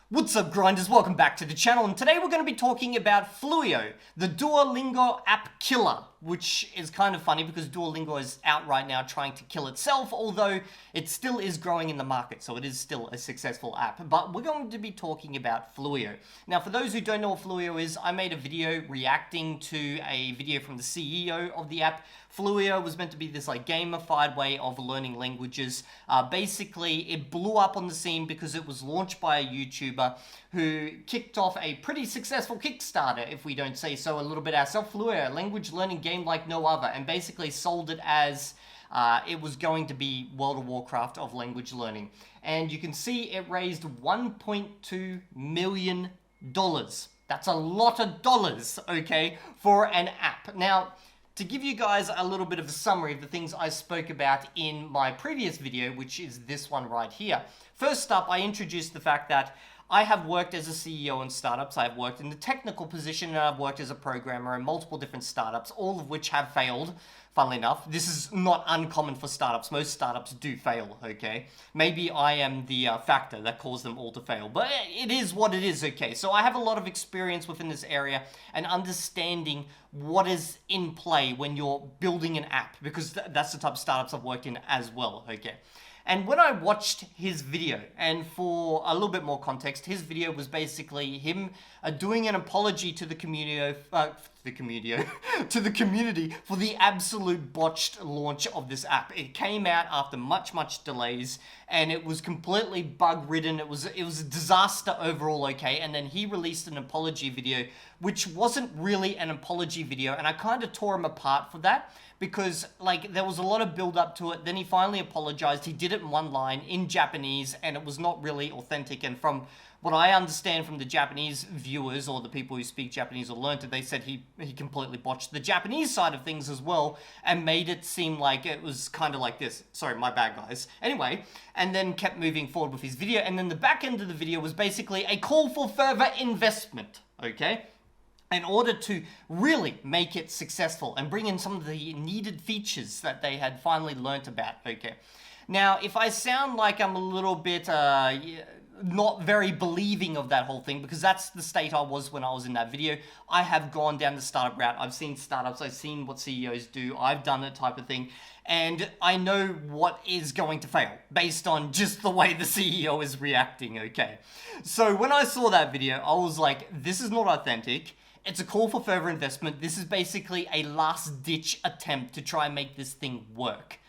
What's up, grinders? Welcome back to the channel, and today we're going to be talking about Fluyo, the Duolingo app killer, which is kind of funny because Duolingo is out right now trying to kill itself, although it still is growing in the market, so it is still a successful app. But we're going to be talking about Fluyo. Now, for those who don't know what Fluyo is, I made a video reacting to a video from the CEO of the app. Fluyo was meant to be this like gamified way of learning languages. Basically, it blew up on the scene because it was launched by a YouTuber who kicked off a pretty successful Kickstarter, if we don't say so a little bit ourselves. Fluyo, a language learning game like no other, and basically sold it as it was going to be World of Warcraft of language learning. And you can see it raised $1.2 million. That's a lot of dollars, okay, for an app. Now, to give you guys a little bit of a summary of the things I spoke about in my previous video, which is this one right here. First up, I introduced the fact that I have worked as a CEO in startups. I've worked in the technical position, and I've worked as a programmer in multiple different startups, all of which have failed, funnily enough. This is not uncommon for startups. Most startups do fail, okay? Maybe I am the factor that caused them all to fail, but it is what it is, okay? So I have a lot of experience within this area and understanding what is in play when you're building an app, because that's the type of startups I've worked in as well, okay? And when I watched his video, and for a little bit more context, his video was basically him doing an apology to the community, to the community for the absolute botched launch of this app. It came out after much delays, and it was completely bug-ridden. It was a disaster overall, okay? And then he released an apology video, which wasn't really an apology video, and I kind of tore him apart for that, because like there was a lot of build up to it. Then he finally apologized. He did it in one line in Japanese, and it was not really authentic. And from what I understand from the Japanese viewers, or the people who speak Japanese or learned it, they said he completely botched the Japanese side of things as well, and made it seem like it was kind of like this. Sorry, my bad, guys. Anyway, and then kept moving forward with his video, and then the back end of the video was basically a call for further investment, okay? In order to really make it successful and bring in some of the needed features that they had finally learnt about, okay? Now, if I sound like I'm a little bit not very believing of that whole thing, because that's the state I was when I was in that video, I have gone down the startup route. I've seen startups, I've seen what CEOs do, I've done that type of thing, and I know what is going to fail based on just the way the CEO is reacting, okay? So when I saw that video, I was like, this is not authentic. It's a call for further investment. This is basically a last-ditch attempt to try and make this thing work.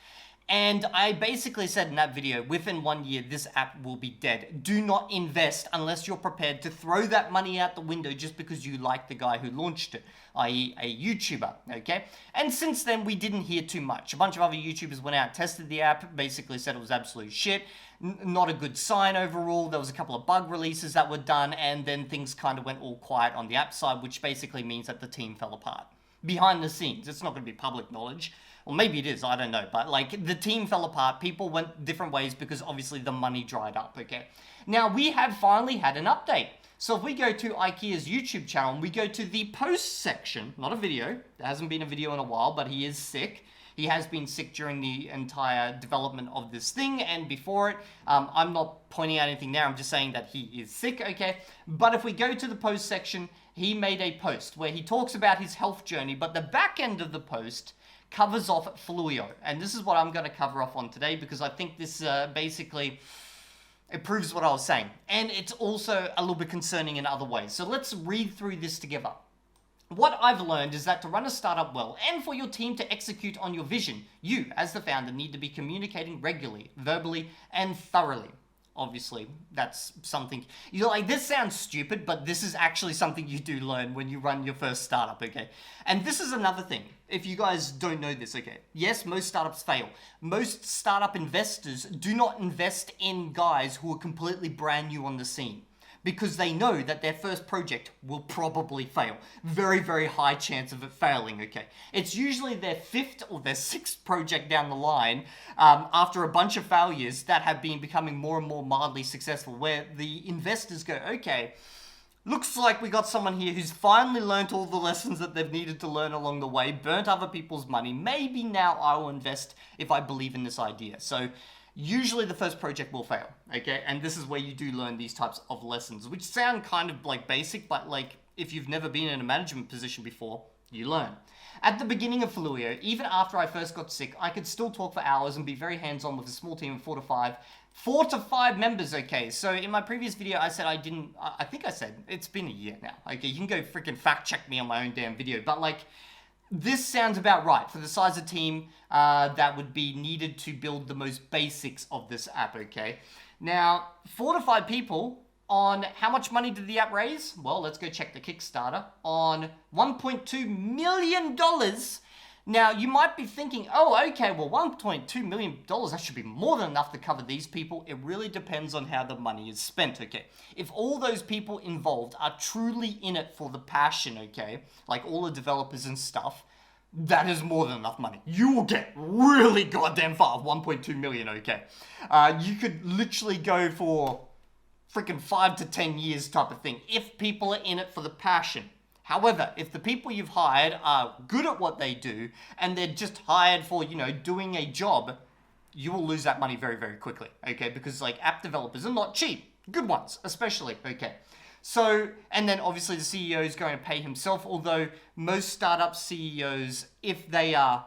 And I basically said in that video, within 1 year, this app will be dead. Do not invest unless you're prepared to throw that money out the window just because you like the guy who launched it, i.e. a YouTuber, okay? And since then, we didn't hear too much. A bunch of other YouTubers went out, tested the app, basically said it was absolute shit. Not a good sign overall. There was a couple of bug releases that were done, and then things kind of went all quiet on the app side, which basically means that the team fell apart. Behind the scenes, it's not going to be public knowledge. Well, maybe it is, I don't know. But like, the team fell apart. People went different ways because obviously the money dried up, okay? Now, we have finally had an update. So if we go to IKEA's YouTube channel and we go to the post section, not a video. There hasn't been a video in a while, but he is sick. He has been sick during the entire development of this thing and before it. I'm not pointing out anything there. I'm just saying that he is sick, okay? But if we go to the post section, he made a post where he talks about his health journey, but the back end of the post covers off Fluyo. And this is what I'm going to cover off on today, because I think this basically, it proves what I was saying. And it's also a little bit concerning in other ways. So let's read through this together. What I've learned is that to run a startup well and for your team to execute on your vision, you, as the founder, need to be communicating regularly, verbally, and thoroughly. Obviously, that's something, you're like, this sounds stupid, but this is actually something you do learn when you run your first startup, okay? And this is another thing, if you guys don't know this, okay? Yes, most startups fail. Most startup investors do not invest in guys who are completely brand new on the scene, because they know that their first project will probably fail. Very high chance of it failing, okay? It's usually their fifth or their sixth project down the line after a bunch of failures that have been becoming more and more mildly successful, where the investors go, okay, looks like we got someone here who's finally learned all the lessons that they've needed to learn along the way, burnt other people's money. Maybe now I will invest if I believe in this idea. So usually the first project will fail, okay? And this is where you do learn these types of lessons, which sound kind of like basic, but like if you've never been in a management position before, you learn. At the beginning of Fluyo, even after I first got sick, I could still talk for hours and be very hands-on with a small team of 4 to 5 members, okay? So in my previous video, I said I think I said, it's been a year now, okay? You can go freaking fact check me on my own damn video, but like, this sounds about right for the size of team that would be needed to build the most basics of this app, okay? Now, 4 to 5 people on how much money did the app raise? Well, let's go check the Kickstarter on $1.2 million. Now, you might be thinking, oh, okay, well, $1.2 million, that should be more than enough to cover these people. It really depends on how the money is spent, okay? If all those people involved are truly in it for the passion, okay, like all the developers and stuff, that is more than enough money. You will get really goddamn far, 1.2 million, okay? You could literally go for freaking 5 to 10 years type of thing, if people are in it for the passion. However, if the people you've hired are good at what they do, and they're just hired for, you know, doing a job, you will lose that money very, very quickly, okay? Because, like, app developers are not cheap. Good ones, especially, okay? So, and then obviously the CEO is going to pay himself, although most startup CEOs, if they are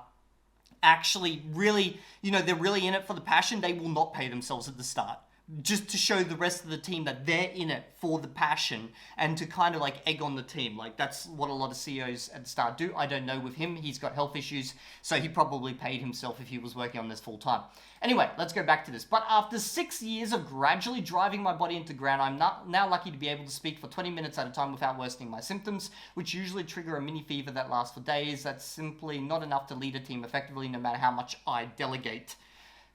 actually really, you know, they're really in it for the passion, they will not pay themselves at the start. Just to show the rest of the team that they're in it for the passion and to kind of like egg on the team. Like that's what a lot of CEOs at the start do. I don't know with him, he's got health issues, so he probably paid himself if he was working on this full time. Anyway, let's go back to this. But after 6 years of gradually driving my body into ground, I'm now lucky to be able to speak for 20 minutes at a time without worsening my symptoms, which usually trigger a mini fever that lasts for days. That's simply not enough to lead a team effectively, no matter how much I delegate.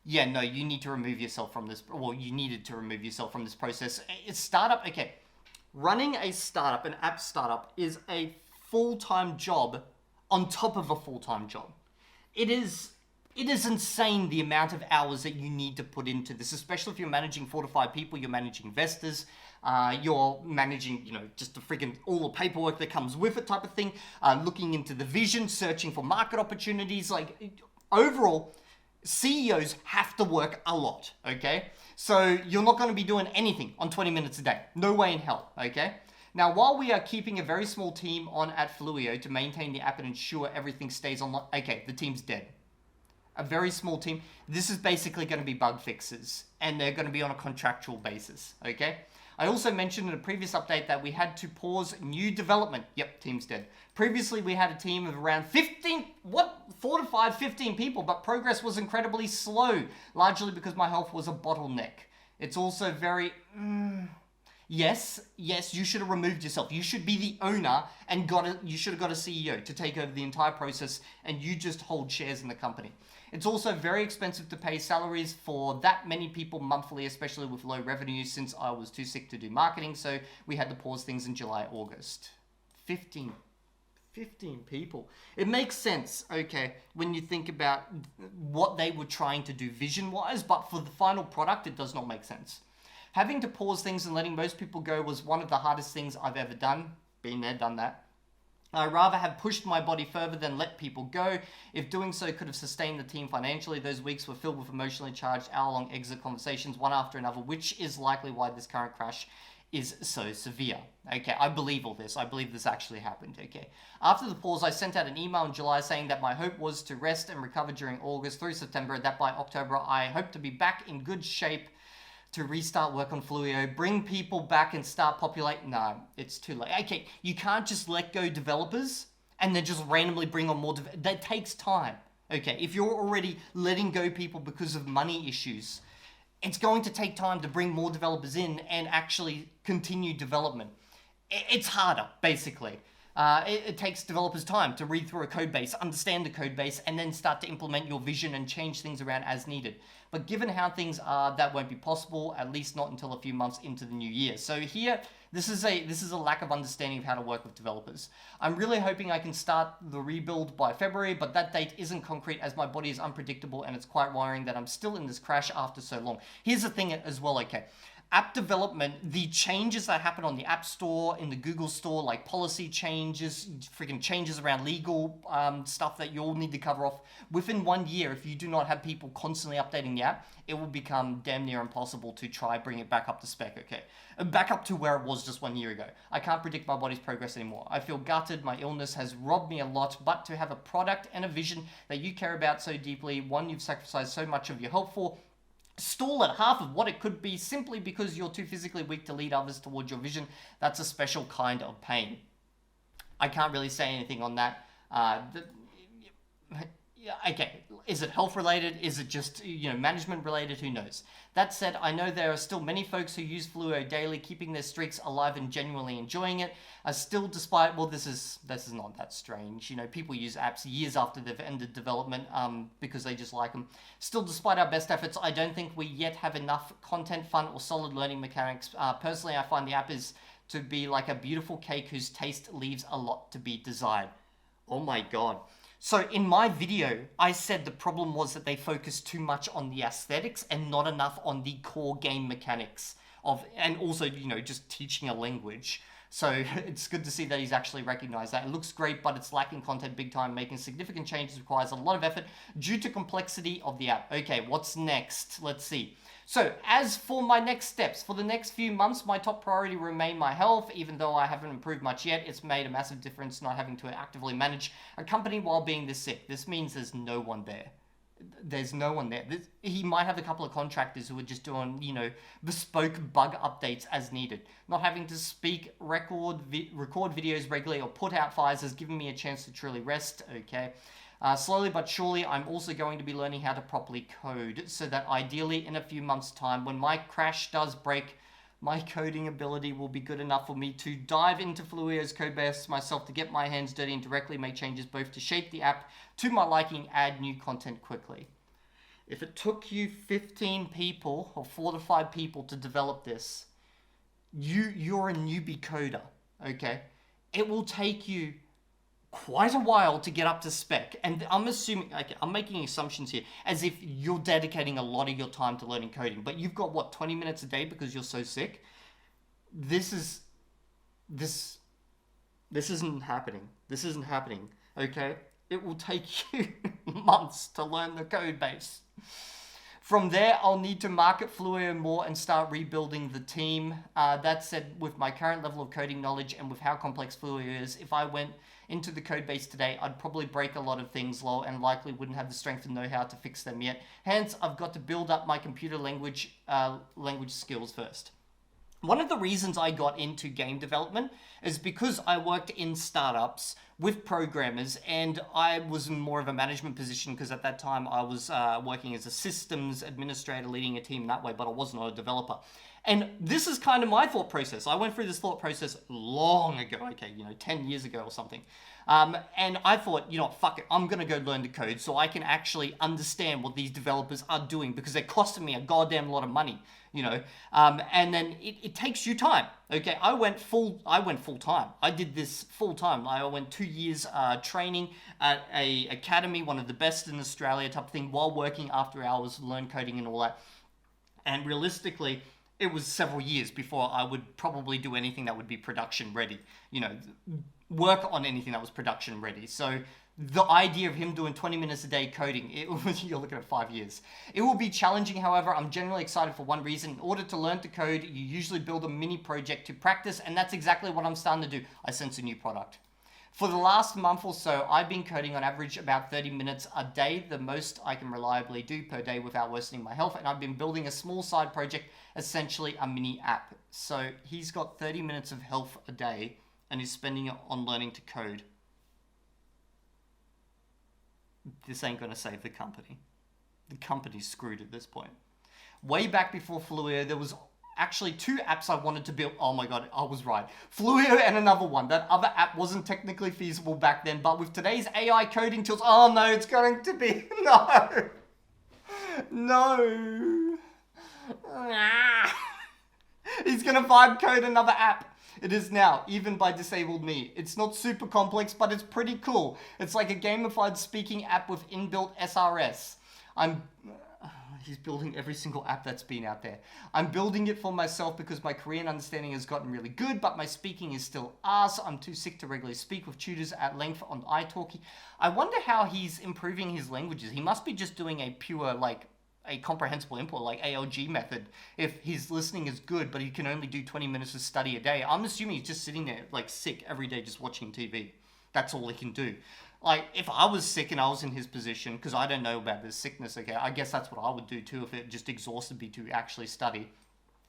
Yeah, no, you need to remove yourself from this, well, you needed to remove yourself from this process. It's startup, okay. Running a startup, an app startup, is a full-time job on top of a full-time job. It is insane the amount of hours that you need to put into this, especially if you're managing 4 to 5 people, you're managing investors, you're managing, you know, just the freaking all the paperwork that comes with it type of thing, looking into the vision, searching for market opportunities, like overall, CEOs have to work a lot, okay? So you're not going to be doing anything on 20 minutes a day. No way in hell, okay? Now, while we are keeping a very small team on at Fluyo to maintain the app and ensure everything stays on, okay, the team's dead. A very small team. This is basically going to be bug fixes, and they're going to be on a contractual basis, okay? I also mentioned in a previous update that we had to pause new development. Yep, team's dead. Previously, we had a team of around 4 to 5, 15 people, but progress was incredibly slow, largely because my health was a bottleneck. It's also very, yes, you should have removed yourself. You should be the owner and you should have got a CEO to take over the entire process, and you just hold shares in the company. It's also very expensive to pay salaries for that many people monthly, especially with low revenue, since I was too sick to do marketing, so we had to pause things in July, August. 15 people. It makes sense, okay, when you think about what they were trying to do vision-wise, but for the final product, it does not make sense. Having to pause things and letting most people go was one of the hardest things I've ever done. Been there, done that. I'd rather have pushed my body further than let people go. If doing so could have sustained the team financially, those weeks were filled with emotionally charged hour-long exit conversations, one after another, which is likely why this current crash is so severe. Okay, I believe all this. I believe this actually happened, okay? After the pause, I sent out an email in July saying that my hope was to rest and recover during August through September, that by October I hope to be back in good shape to restart work on Fluyo, bring people back and start populating. No, it's too late. Okay, you can't just let go developers and then just randomly bring on more. That takes time. Okay, if you're already letting go people because of money issues, it's going to take time to bring more developers in and actually continue development. It's harder, basically. It takes developers time to read through a code base, understand the code base, and then start to implement your vision and change things around as needed. But given how things are, that won't be possible, at least not until a few months into the new year. So here, this is a lack of understanding of how to work with developers. I'm really hoping I can start the rebuild by February, but that date isn't concrete as my body is unpredictable, and it's quite worrying that I'm still in this crash after so long. Here's the thing as well, okay. app development, the changes that happen on the App Store, in the Google Store, like policy changes, freaking changes around legal stuff that you'll need to cover off, within 1 year, if you do not have people constantly updating the app, it will become damn near impossible to try bring it back up to spec, okay? Back up to where it was just 1 year ago. I can't predict my body's progress anymore. I feel gutted, my illness has robbed me a lot, but to have a product and a vision that you care about so deeply, one you've sacrificed so much of your health for, stall at half of what it could be simply because you're too physically weak to lead others towards your vision, that's a special kind of pain. I can't really say anything on that. Okay, is it health related? Is it just, management related? Who knows? That said, I know there are still many folks who use Fluyo daily, keeping their streaks alive and genuinely enjoying it. Still, despite, well, this is not that strange. People use apps years after they've ended development because they just like them. Still, despite our best efforts, I don't think we yet have enough content, fun, or solid learning mechanics. Personally, I find the app is to be like a beautiful cake whose taste leaves a lot to be desired. Oh my god. So in my video, I said the problem was that they focused too much on the aesthetics and not enough on the core game mechanics and also, just teaching a language. So it's good to see that he's actually recognized that. It looks great, but it's lacking content big time. Making significant changes requires a lot of effort due to complexity of the app. Okay, what's next? Let's see. So as for my next steps, for the next few months, my top priority remain my health. Even though I haven't improved much yet, it's made a massive difference not having to actively manage a company while being this sick. This means there's no one there. There's no one there. He might have a couple of contractors who are just doing, bespoke bug updates as needed. Not having to speak, record videos regularly, or put out fires has given me a chance to truly rest, okay? Slowly but surely, I'm also going to be learning how to properly code, so that ideally in a few months' time, when my crash does break, my coding ability will be good enough for me to dive into Fluyo's codebase myself, to get my hands dirty and directly make changes both to shape the app to my liking, add new content quickly. If it took you 15 people or 4 to 5 people to develop this, you're a newbie coder, okay? It will take you quite a while to get up to spec. And I'm assuming, okay, I'm making assumptions here, as if you're dedicating a lot of your time to learning coding, but you've got, what, 20 minutes a day because you're so sick? This isn't happening. This isn't happening, okay? It will take you months to learn the code base. From there, I'll need to market Fluyo more and start rebuilding the team. That said, with my current level of coding knowledge and with how complex Fluyo is, if I went into the code base today, I'd probably break a lot of things low and likely wouldn't have the strength and know-how to fix them yet. Hence, I've got to build up my computer language skills first. One of the reasons I got into game development is because I worked in startups with programmers, and I was in more of a management position because at that time I was working as a systems administrator, leading a team that way, but I wasn't a developer. And this is kind of my thought process. I went through this thought process long ago, okay, 10 years ago or something. And I thought, fuck it, I'm going to go learn to code so I can actually understand what these developers are doing, because they're costing me a goddamn lot of money, and then it takes you time. Okay, I went full time. I did this full time. I went 2 years training at a academy, one of the best in Australia type of thing, while working after hours, learn coding and all that. And realistically, it was several years before I would probably do anything that would be production ready, work on anything that was production ready. So the idea of him doing 20 minutes a day coding, you're looking at 5 years. It will be challenging, however. I'm generally excited for one reason. In order to learn to code, you usually build a mini project to practice, and that's exactly what I'm starting to do. I sense a new product. For the last month or so, I've been coding on average about 30 minutes a day, the most I can reliably do per day without worsening my health, and I've been building a small side project, essentially a mini app. So he's got 30 minutes of health a day, and he's spending it on learning to code. This ain't gonna save the company. The company's screwed at this point. Way back before Fluyo, there was actually 2 apps I wanted to build. Oh my god, I was right. Fluyo and another one. That other app wasn't technically feasible back then, but with today's AI coding tools, oh no, it's going to be, no. No. He's gonna vibe code another app. It is now, even by disabled me. It's not super complex, but it's pretty cool. It's like a gamified speaking app with inbuilt SRS. He's building every single app that's been out there. I'm building it for myself because my Korean understanding has gotten really good, but my speaking is still arse. I'm too sick to regularly speak with tutors at length on italki. I wonder how he's improving his languages. He must be just doing a pure, like, a comprehensible input, like ALG method, if his listening is good, but he can only do 20 minutes of study a day. I'm assuming he's just sitting there, like, sick every day just watching TV. That's all he can do. Like, if I was sick and I was in his position, because I don't know about this sickness, okay, I guess that's what I would do too if it just exhausted me to actually study.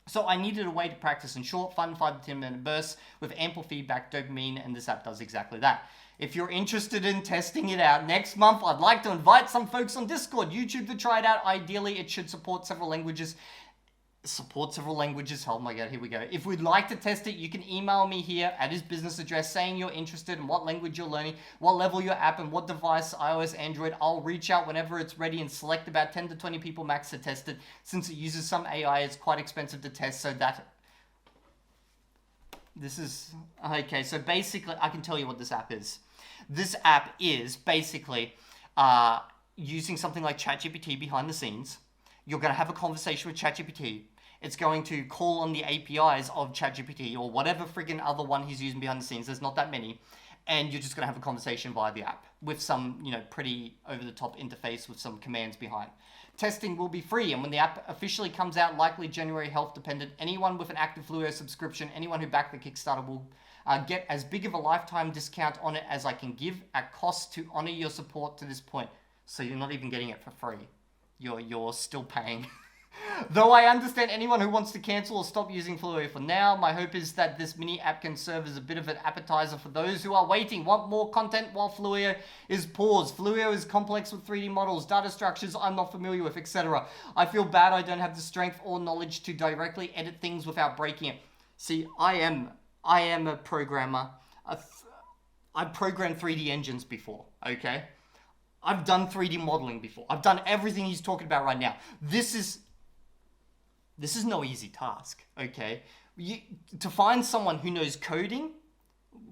So I needed a way to practice in short, fun, 5 to 10 minute bursts with ample feedback, dopamine, and this app does exactly that. If you're interested in testing it out next month, I'd like to invite some folks on Discord, YouTube to try it out. Ideally, it should support several languages. Oh my god, here we go. If we'd like to test it, you can email me here at his business address saying you're interested in what language you're learning, what level your app, and what device, iOS, Android. I'll reach out whenever it's ready and select about 10 to 20 people max to test it. Since it uses some AI, it's quite expensive to test, so that... This is... Okay, so basically, I can tell you what this app is. This app is basically using something like ChatGPT behind the scenes. You're going to have a conversation with ChatGPT. It's going to call on the APIs of ChatGPT or whatever friggin' other one he's using behind the scenes. There's not that many. And you're just going to have a conversation via the app with some, pretty over-the-top interface with some commands behind. Testing will be free, and when the app officially comes out, likely January, health dependent, anyone with an active Fluyo subscription, anyone who backed the Kickstarter will get as big of a lifetime discount on it as I can give at cost to honor your support to this point. So you're not even getting it for free. You're still paying. Though I understand anyone who wants to cancel or stop using Fluyo for now, my hope is that this mini app can serve as a bit of an appetizer for those who are waiting, want more content while Fluyo is paused. Fluyo is complex with 3D models, data structures I'm not familiar with, etc. I feel bad I don't have the strength or knowledge to directly edit things without breaking it. See, I am a programmer. I've programmed 3D engines before, okay? I've done 3D modeling before. I've done everything he's talking about right now. This is no easy task, okay? To find someone who knows coding,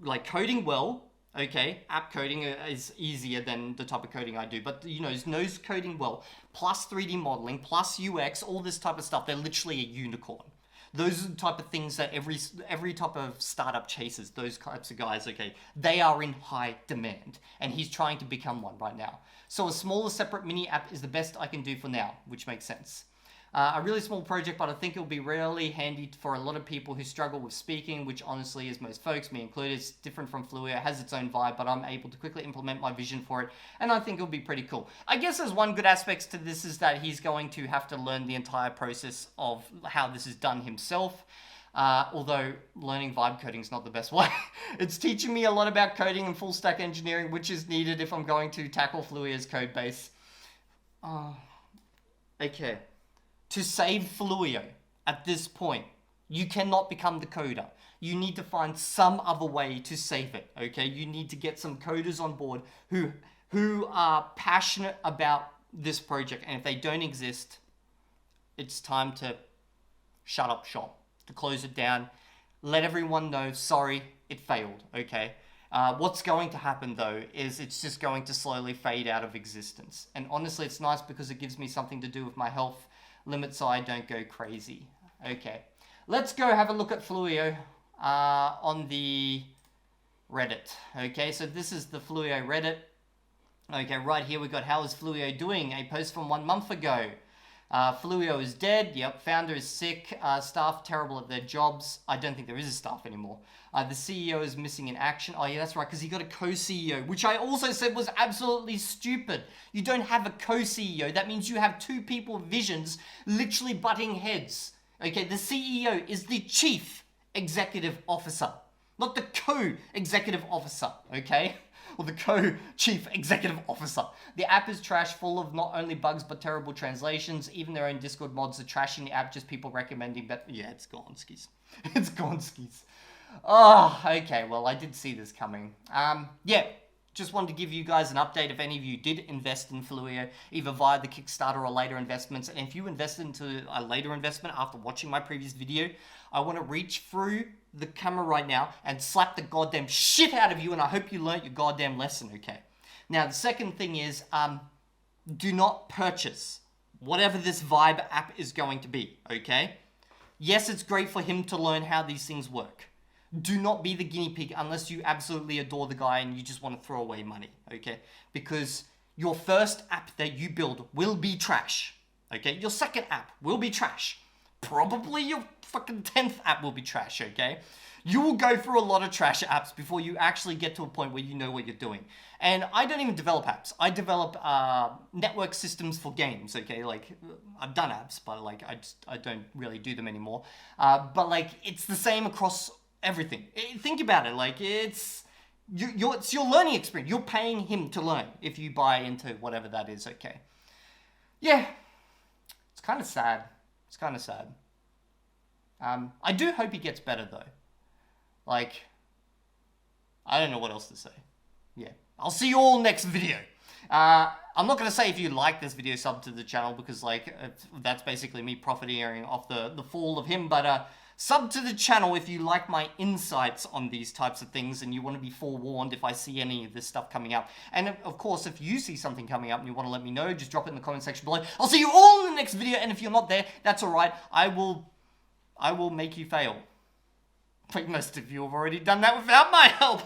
like coding well, okay? App coding is easier than the type of coding I do, but knows coding well, plus 3D modeling, plus UX, all this type of stuff, they're literally a unicorn. Those are the type of things that every type of startup chases, those types of guys, okay? They are in high demand, and he's trying to become one right now. So a smaller separate mini app is the best I can do for now, which makes sense. A really small project, but I think it will be really handy for a lot of people who struggle with speaking, which honestly is most folks, me included. It's different from Fluyo, it has its own vibe, but I'm able to quickly implement my vision for it, and I think it'll be pretty cool. I guess there's one good aspect to this is that he's going to have to learn the entire process of how this is done himself. Although learning vibe coding is not the best way. It's teaching me a lot about coding and full stack engineering, which is needed if I'm going to tackle Fluyo's code base. Okay. To save Fluyo at this point, you cannot become the coder. You need to find some other way to save it, okay? You need to get some coders on board who are passionate about this project, and if they don't exist, it's time to shut up shop, to close it down, let everyone know, sorry, it failed, okay? What's going to happen though is it's just going to slowly fade out of existence. And honestly, it's nice because it gives me something to do with my health limit so I don't go crazy. Okay, let's go have a look at Fluyo on the Reddit. Okay, so this is the Fluyo Reddit. Okay, right here we got how is Fluyo doing? A post from 1 month ago. Fluyo is dead. Yep, founder is sick. Staff terrible at their jobs. I don't think there is a staff anymore. The CEO is missing in action. Oh yeah, that's right, because he got a co-CEO, which I also said was absolutely stupid. You don't have a co-CEO. That means you have two people with visions literally butting heads. Okay, the CEO is the chief executive officer, not the co-executive officer, okay? Or the co-chief executive officer. The app is trash, full of not only bugs but terrible translations. Even their own Discord mods are trashing the app, just people recommending that. Yeah, it's gone skis. It's gone skis. Oh, okay, well, I did see this coming. Yeah, just wanted to give you guys an update if any of you did invest in Fluyo, either via the Kickstarter or later investments. And if you invested into a later investment after watching my previous video, I want to reach through the camera right now and slap the goddamn shit out of you, and I hope you learnt your goddamn lesson, okay? Now, the second thing is, do not purchase whatever this Vibe app is going to be, okay? Yes, it's great for him to learn how these things work. Do not be the guinea pig unless you absolutely adore the guy and you just want to throw away money, okay? Because your first app that you build will be trash, okay? Your second app will be trash. Probably your fucking 10th app will be trash, okay? You will go through a lot of trash apps before you actually get to a point where you know what you're doing. And I don't even develop apps. I develop network systems for games, okay? Like, I've done apps, but like, I don't really do them anymore. But like, it's the same across everything. Think about it, like, it's your learning experience. You're paying him to learn if you buy into whatever that is, okay? Yeah, it's kind of sad. It's kind of sad. I do hope he gets better, though. Like, I don't know what else to say. Yeah, I'll see you all next video. I'm not going to say if you like this video, sub to the channel, because, like, that's basically me profiteering off the fall of him, but sub to the channel if you like my insights on these types of things and you want to be forewarned if I see any of this stuff coming up. And of course, if you see something coming up and you want to let me know, just drop it in the comment section below. I'll see you all in the next video, and if you're not there, that's alright. I will make you fail. But most of you have already done that without my help.